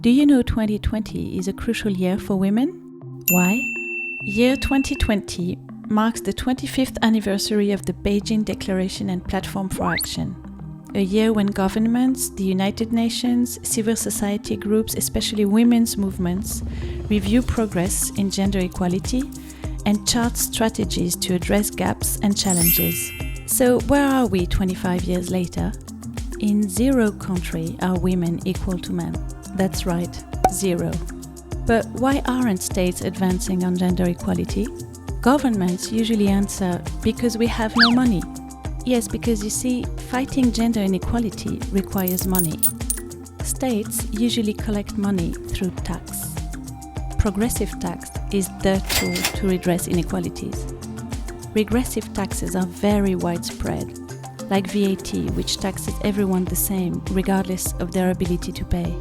Do you know 2020 is a crucial year for women? Why? Year 2020 marks the 25th anniversary of the Beijing Declaration and Platform for Action. A year when governments, the United Nations, civil society groups, especially women's movements, review progress in gender equality and chart strategies to address gaps and challenges. So where are we 25 years later? In 0 country are women equal to men. That's right, 0. But why aren't states advancing on gender equality? Governments usually answer, because we have no money. Yes, because you see, fighting gender inequality requires money. States usually collect money through tax. Progressive tax is the tool to redress inequalities. Regressive taxes are very widespread, like VAT, which taxes everyone the same, regardless of their ability to pay.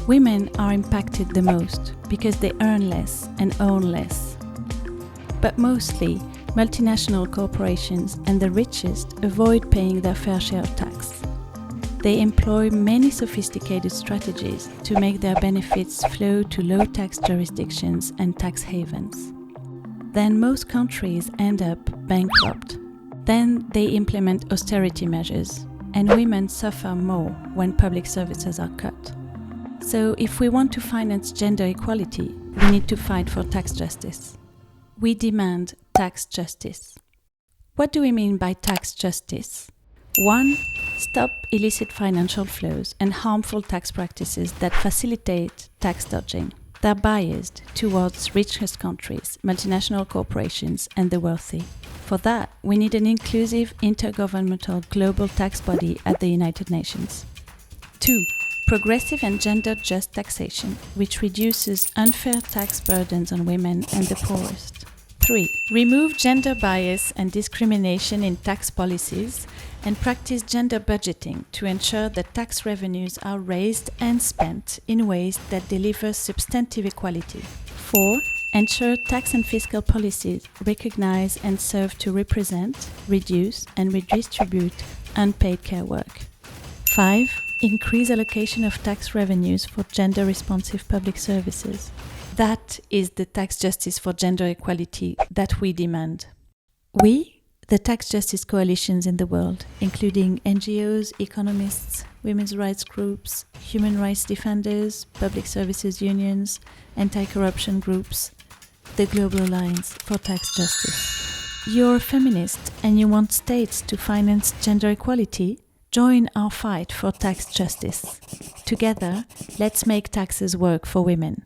Women are impacted the most because they earn less and own less. But mostly, multinational corporations and the richest avoid paying their fair share of tax. They employ many sophisticated strategies to make their benefits flow to low-tax jurisdictions and tax havens. Then most countries end up bankrupt. Then they implement austerity measures, and women suffer more when public services are cut. So if we want to finance gender equality, we need to fight for tax justice. We demand tax justice. What do we mean by tax justice? 1. Stop illicit financial flows and harmful tax practices that facilitate tax dodging. They're biased towards richest countries, multinational corporations, and the wealthy. For that, we need an inclusive intergovernmental global tax body at the United Nations. 2. Progressive and gender-just taxation, which reduces unfair tax burdens on women and the poorest. 3. Remove gender bias and discrimination in tax policies and practice gender budgeting to ensure that tax revenues are raised and spent in ways that deliver substantive equality. 4. Ensure tax and fiscal policies recognize and serve to represent, reduce, and redistribute unpaid care work. 5. Increase allocation of tax revenues for gender-responsive public services. That is the tax justice for gender equality that we demand. We, the tax justice coalitions in the world, including NGOs, economists, women's rights groups, human rights defenders, public services unions, anti-corruption groups, the Global Alliance for Tax Justice. You're a feminist and you want states to finance gender equality? Join our fight for tax justice. Together, let's make taxes work for women.